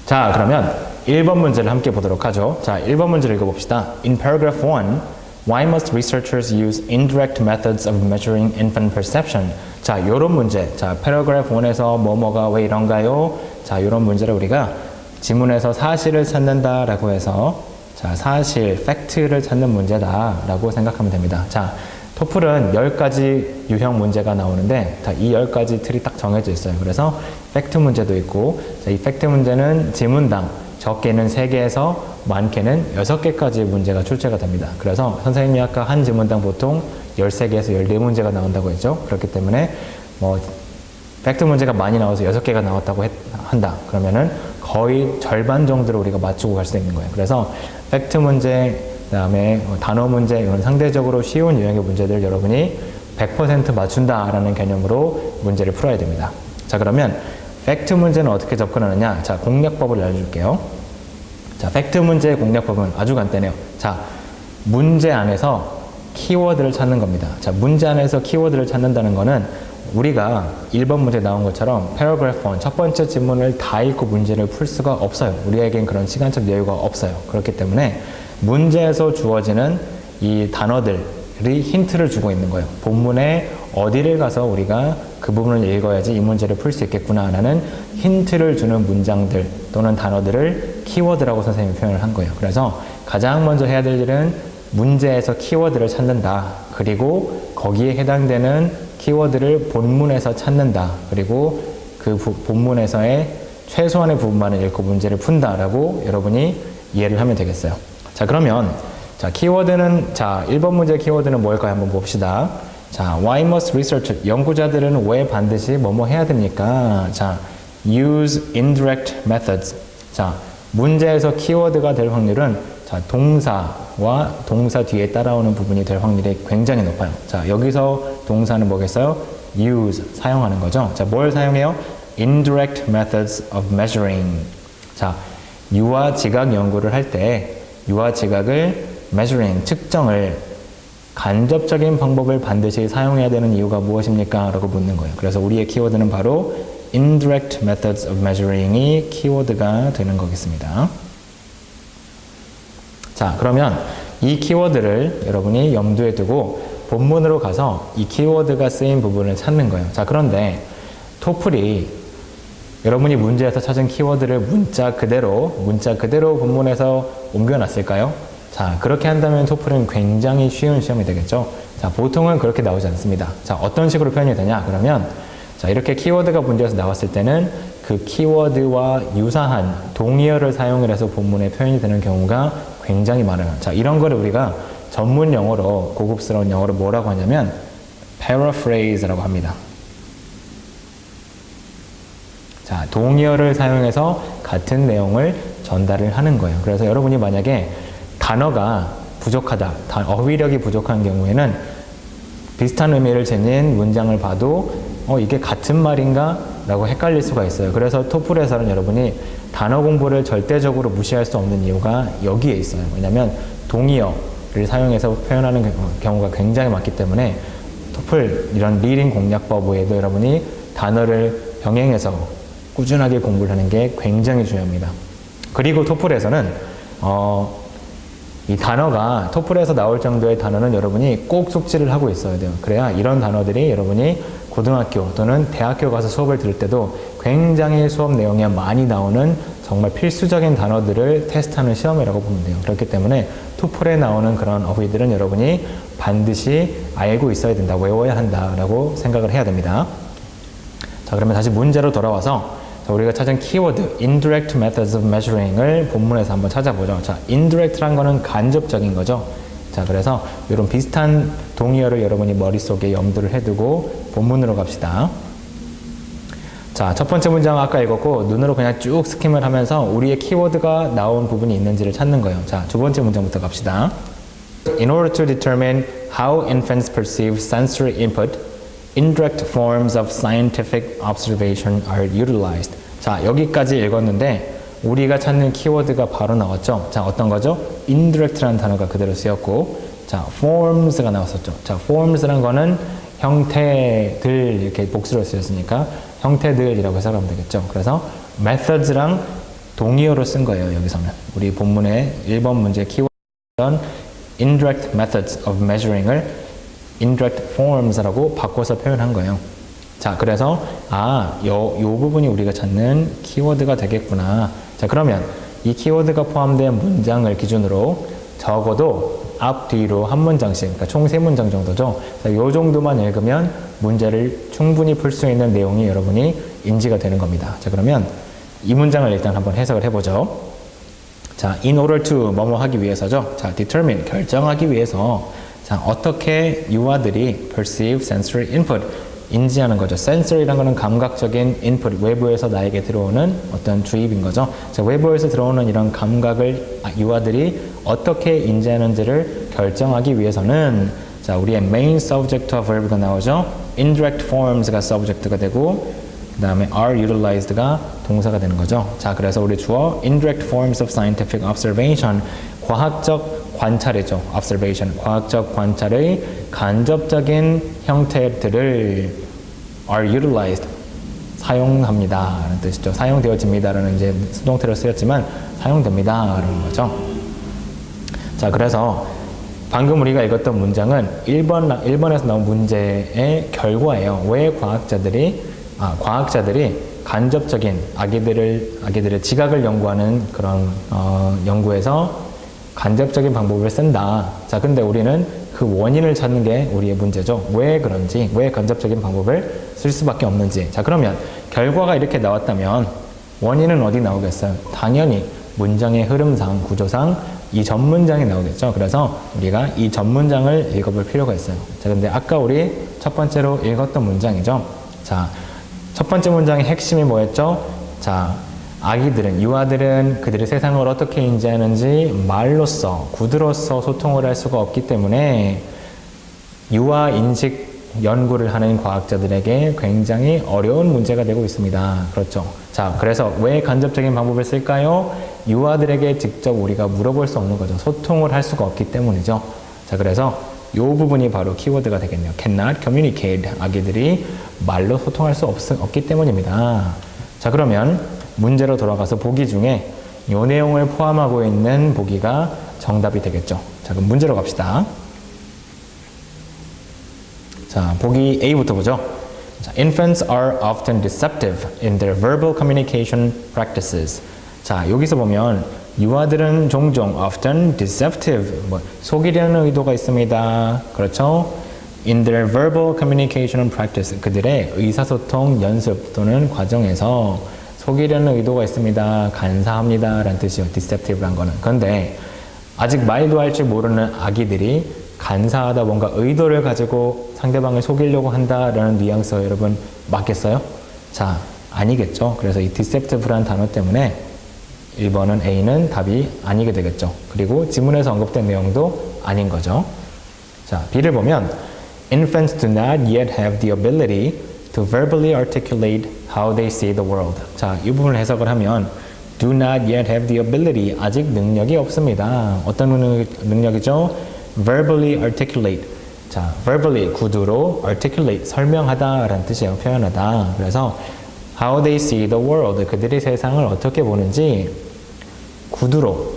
자, 그러면 1번 문제를 함께 보도록 하죠. 자, 1번 문제를 읽어봅시다. In paragraph 1, why must researchers use indirect methods of measuring infant perception? 자, 요런 문제. 자, paragraph 1에서 뭐뭐가 왜 이런가요? 자, 요런 문제를 우리가 지문에서 사실을 찾는다라고 해서 자, 사실, 팩트를 찾는 문제다라고 생각하면 됩니다. 자, 토플은 10가지 유형 문제가 나오는데 자, 이 10가지 틀이 딱 정해져 있어요. 그래서 팩트 문제도 있고 자, 이 팩트 문제는 지문당 적게는 3개에서 많게는 6개까지 문제가 출제가 됩니다. 그래서 선생님이 아까 한 지문당 보통 13개에서 14문제가 나온다고 했죠. 그렇기 때문에 뭐 팩트 문제가 많이 나와서 6개가 나왔다고 한다. 그러면은 거의 절반 정도를 우리가 맞추고 갈 수 있는 거예요. 그래서 팩트 문제, 그 다음에 단어 문제, 이런 상대적으로 쉬운 유형의 문제들 여러분이 100% 맞춘다라는 개념으로 문제를 풀어야 됩니다. 자, 그러면 팩트 문제는 어떻게 접근하느냐? 자, 공략법을 알려줄게요. 자, 팩트 문제의 공략법은 아주 간단해요. 자, 문제 안에서 키워드를 찾는 겁니다. 자, 문제 안에서 키워드를 찾는다는 거는 우리가 1번 문제 나온 것처럼 paragraph 1, 첫 번째 지문을 다 읽고 문제를 풀 수가 없어요. 우리에겐 그런 시간적 여유가 없어요. 그렇기 때문에 문제에서 주어지는 이 단어들이 힌트를 주고 있는 거예요. 본문에 어디를 가서 우리가 그 부분을 읽어야지 이 문제를 풀 수 있겠구나라는 힌트를 주는 문장들 또는 단어들을 키워드라고 선생님이 표현을 한 거예요. 그래서 가장 먼저 해야 될 일은 문제에서 키워드를 찾는다. 그리고 거기에 해당되는 키워드를 본문에서 찾는다. 그리고 그 본문에서의 최소한의 부분만을 읽고 문제를 푼다라고 여러분이 이해를 하면 되겠어요. 자, 그러면 자, 키워드는 자, 1번 문제 키워드는 뭘까요? 한번 봅시다. 자, why must research 연구자들은 왜 반드시 뭐뭐 해야 됩니까? 자, use indirect methods. 자, 문제에서 키워드가 될 확률은 자, 동사와 동사 뒤에 따라오는 부분이 될 확률이 굉장히 높아요. 자, 여기서 동사는 뭐겠어요? use, 사용하는 거죠. 자, 뭘 사용해요? indirect methods of measuring. 자, 유아 지각 연구를 할 때 유아 지각을 measuring, 측정을 간접적인 방법을 반드시 사용해야 되는 이유가 무엇입니까? 라고 묻는 거예요. 그래서 우리의 키워드는 바로 indirect methods of measuring이 키워드가 되는 거겠습니다. 자, 그러면 이 키워드를 여러분이 염두에 두고 본문으로 가서 이 키워드가 쓰인 부분을 찾는 거예요. 자, 그런데 토플이 여러분이 문제에서 찾은 키워드를 문자 그대로 본문에서 옮겨놨을까요? 자, 그렇게 한다면 토플은 굉장히 쉬운 시험이 되겠죠. 자, 보통은 그렇게 나오지 않습니다. 자, 어떤 식으로 표현이 되냐? 그러면 자, 이렇게 키워드가 문제에서 나왔을 때는 그 키워드와 유사한 동의어를 사용을 해서 본문에 표현이 되는 경우가 굉장히 많아요. 자, 이런 거를 우리가 전문 용어로, 고급스러운 영어로 뭐라고 하냐면 paraphrase라고 합니다. 자, 동의어를 사용해서 같은 내용을 전달을 하는 거예요. 그래서 여러분이 만약에 단어가 부족하다, 어휘력이 부족한 경우에는 비슷한 의미를 지닌 문장을 봐도 이게 같은 말인가? 라고 헷갈릴 수가 있어요. 그래서 토플에서는 여러분이 단어 공부를 절대적으로 무시할 수 없는 이유가 여기에 있어요. 왜냐하면 동의어를 사용해서 표현하는 경우가 굉장히 많기 때문에 토플 이런 리딩 공략법 외에도 여러분이 단어를 병행해서 꾸준하게 공부를 하는 게 굉장히 중요합니다. 그리고 토플에서는 이 단어가 토플에서 나올 정도의 단어는 여러분이 꼭 숙지를 하고 있어야 돼요. 그래야 이런 단어들이 여러분이 고등학교 또는 대학교 가서 수업을 들을 때도 굉장히 수업 내용에 많이 나오는 정말 필수적인 단어들을 테스트하는 시험이라고 보면 돼요. 그렇기 때문에 토플에 나오는 그런 어휘들은 여러분이 반드시 알고 있어야 된다, 외워야 한다라고 생각을 해야 됩니다. 자, 그러면 다시 문제로 돌아와서 자, 우리가 찾은 키워드 indirect methods of measuring을 본문에서 한번 찾아보죠. 자, indirect란 거는 간접적인 거죠. 자, 그래서 이런 비슷한 동의어를 여러분이 머릿속에 염두를 해두고 본문으로 갑시다. 자, 첫 번째 문장 아까 읽었고 눈으로 그냥 쭉 스킴을 하면서 우리의 키워드가 나온 부분이 있는지를 찾는 거예요. 자, 두 번째 문장부터 갑시다. In order to determine how infants perceive sensory input, indirect forms of scientific observation are utilized. 자, 여기까지 읽었는데 우리가 찾는 키워드가 바로 나왔죠. 자, 어떤 거죠? indirect라는 단어가 그대로 쓰였고, 자, forms가 나왔었죠. 자, forms라는 거는 형태들 이렇게 복수로 쓰였으니까 형태들이라고 해석하면 되겠죠. 그래서 methods랑 동의어로 쓴 거예요. 여기서는 우리 본문의 1번 문제 키워드는 indirect methods of measuring을 indirect forms라고 바꿔서 표현한 거예요. 자, 그래서 요 부분이 우리가 찾는 키워드가 되겠구나. 자, 그러면 이 키워드가 포함된 문장을 기준으로 적어도 앞, 뒤로 한 문장씩, 그러니까 총 3문장 정도죠. 이 정도만 읽으면 문제를 충분히 풀 수 있는 내용이 여러분이 인지가 되는 겁니다. 자, 그러면 이 문장을 일단 한번 해석을 해보죠. 자, in order to 뭐뭐 하기 위해서죠. 자, determine, 결정하기 위해서 자, 어떻게 유아들이 perceive sensory input, 인지하는 거죠. sensory라는 거는 감각적인 input, 외부에서 나에게 들어오는 어떤 주입인 거죠. 자, 외부에서 들어오는 이런 감각을 유아들이 어떻게 인지하는지를 결정하기 위해서는 자, 우리의 main subject와 verb가 나오죠. indirect forms가 subject가 되고 그 다음에 are utilized가 동사가 되는 거죠. 자, 그래서 우리 주어 indirect forms of scientific observation, 과학적 관찰이죠. observation, 과학적 관찰의 간접적인 형태들을 are utilized, 사용합니다 라는 뜻이죠. 사용되어집니다 라는 이제 수동태로 쓰였지만 사용됩니다 라는 거죠. 자, 그래서 방금 우리가 읽었던 문장은 1번에서 나온 문제의 결과예요. 왜 과학자들이 간접적인 아기들의 지각을 연구하는 그런 연구에서 간접적인 방법을 쓴다. 자, 근데 우리는 그 원인을 찾는 게 우리의 문제죠. 왜 그런지, 왜 간접적인 방법을 쓸 수밖에 없는지. 자, 그러면 결과가 이렇게 나왔다면 원인은 어디 나오겠어요? 당연히 문장의 흐름상, 구조상 이 전문장이 나오겠죠. 그래서 우리가 이 전문장을 읽어볼 필요가 있어요. 자, 근데 아까 우리 첫 번째로 읽었던 문장이죠. 자, 첫 번째 문장의 핵심이 뭐였죠? 자, 유아들은 그들의 세상을 어떻게 인지하는지 말로써, 구두로서 소통을 할 수가 없기 때문에 유아 인식 연구를 하는 과학자들에게 굉장히 어려운 문제가 되고 있습니다. 그렇죠. 자, 그래서 왜 간접적인 방법을 쓸까요? 유아들에게 직접 우리가 물어볼 수 없는 거죠. 소통을 할 수가 없기 때문이죠. 자, 그래서 이 부분이 바로 키워드가 되겠네요. cannot communicate. 아기들이 말로 소통할 수 없기 때문입니다. 자, 그러면 문제로 돌아가서 보기 중에 이 내용을 포함하고 있는 보기가 정답이 되겠죠. 자, 그럼 문제로 갑시다. 자, 보기 A부터 보죠. 자, infants are often deceptive in their verbal communication practices. 자, 여기서 보면 유아들은 종종 often deceptive, 속이려는 의도가 있습니다. 그렇죠? in their verbal communication practice, 그들의 의사소통 연습 또는 과정에서 속이려는 의도가 있습니다. 간사합니다 라는 뜻이요. deceptive란 거는. 그런데 아직 말도 할 줄 모르는 아기들이 간사하다, 뭔가 의도를 가지고 상대방을 속이려고 한다라는 뉘앙스가 여러분 맞겠어요? 자, 아니겠죠. 그래서 이 deceptive라는 단어 때문에 1번은 A는 답이 아니게 되겠죠. 그리고 지문에서 언급된 내용도 아닌 거죠. 자, B를 보면 infants do not yet have the ability to verbally articulate how they see the world. 자, 이 부분을 해석을 하면 do not yet have the ability, 아직 능력이 없습니다. 어떤 능력이죠? verbally articulate. 자, verbally, 구두로 articulate, 설명하다 라는 뜻이에요. 표현하다. 그래서 how they see the world, 그들이 세상을 어떻게 보는지 구두로,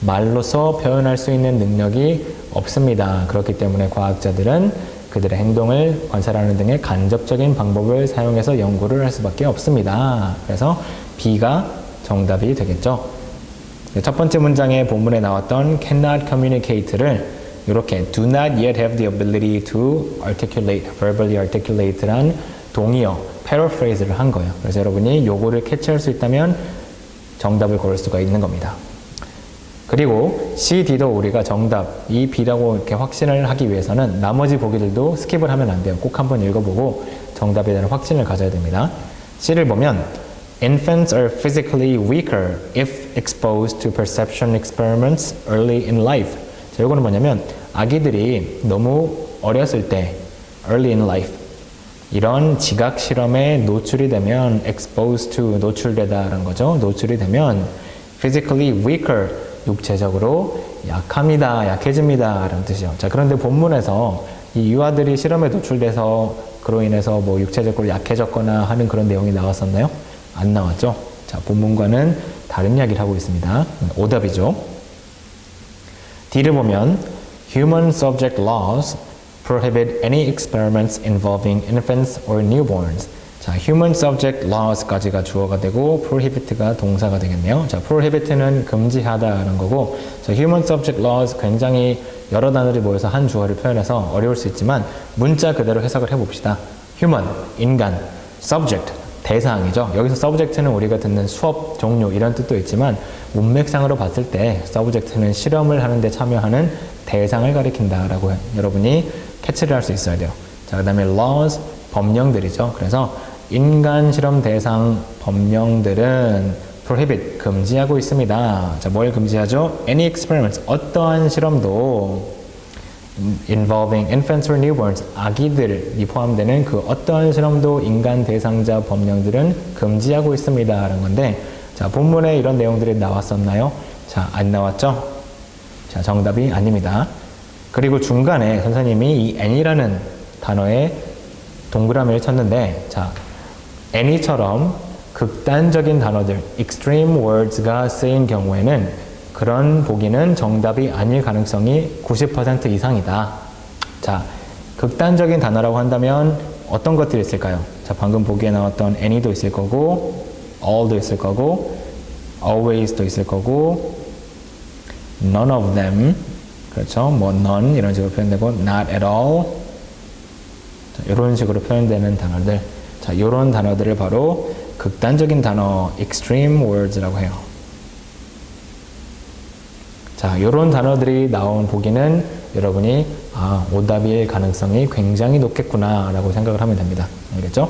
말로서 표현할 수 있는 능력이 없습니다. 그렇기 때문에 과학자들은 그들의 행동을 관찰하는 등의 간접적인 방법을 사용해서 연구를 할 수밖에 없습니다. 그래서 B가 정답이 되겠죠. 첫 번째 문장의 본문에 나왔던 cannot communicate를 이렇게 do not yet have the ability to articulate, verbally articulate란 동의어, paraphrase를 한 거예요. 그래서 여러분이 요거를 캐치할 수 있다면 정답을 고를 수가 있는 겁니다. 그리고 C, D도 우리가 정답이 B라고 이렇게 확신을 하기 위해서는 나머지 보기들도 스킵을 하면 안 돼요. 꼭 한번 읽어보고 정답에 대한 확신을 가져야 됩니다. C를 보면 infants are physically weaker if exposed to perception experiments early in life. 자, 요거는 뭐냐면 아기들이 너무 어렸을 때 early in life 이런 지각 실험에 노출이 되면 exposed to, 노출되다라는 거죠. 노출이 되면 physically weaker, 육체적으로 약합니다, 약해집니다 라는 뜻이죠. 자, 그런데 본문에서 이 유아들이 실험에 노출돼서 그로 인해서 뭐 육체적으로 약해졌거나 하는 그런 내용이 나왔었나요? 안 나왔죠. 자, 본문과는 다른 이야기를 하고 있습니다. 오답이죠. D를 보면 Human subject laws prohibit any experiments involving infants or newborns. 자, human subject laws까지가 주어가 되고 prohibit가 동사가 되겠네요. 자, prohibit는 금지하다라는 거고, 자, human subject laws 굉장히 여러 단어들이 모여서 한 주어를 표현해서 어려울 수 있지만 문자 그대로 해석을 해봅시다. human, 인간, subject, 대상이죠. 여기서 subject는 우리가 듣는 수업 종류 이런 뜻도 있지만 문맥상으로 봤을 때 subject는 실험을 하는데 참여하는 대상을 가리킨다라고 여러분이 캐치를 할 수 있어야 돼요. 자, 그 다음에 laws, 법령들이죠. 그래서 인간 실험 대상 법령들은 prohibit, 금지하고 있습니다. 자, 뭘 금지하죠? Any experiments, 어떠한 실험도 involving infants or newborns, 아기들이 포함되는 그 어떠한 실험도 인간 대상자 법령들은 금지하고 있습니다. 라는 건데, 자, 본문에 이런 내용들이 나왔었나요? 자, 안 나왔죠? 자, 정답이 아닙니다. 그리고 중간에 선생님이 이 any라는 단어에 동그라미를 쳤는데, 자, any처럼 극단적인 단어들, extreme words가 쓰인 경우에는 그런 보기는 정답이 아닐 가능성이 90% 이상이다. 자, 극단적인 단어라고 한다면 어떤 것들이 있을까요? 자, 방금 보기에 나왔던 any도 있을 거고, all도 있을 거고, always도 있을 거고, none of them, 그렇죠? 뭐 none 이런 식으로 표현되고, not at all, 자, 이런 식으로 표현되는 단어들. 자, 이런 단어들을 바로 극단적인 단어, extreme words라고 해요. 자, 이런 단어들이 나온 보기는 여러분이 오답일 가능성이 굉장히 높겠구나 라고 생각을 하면 됩니다. 알겠죠?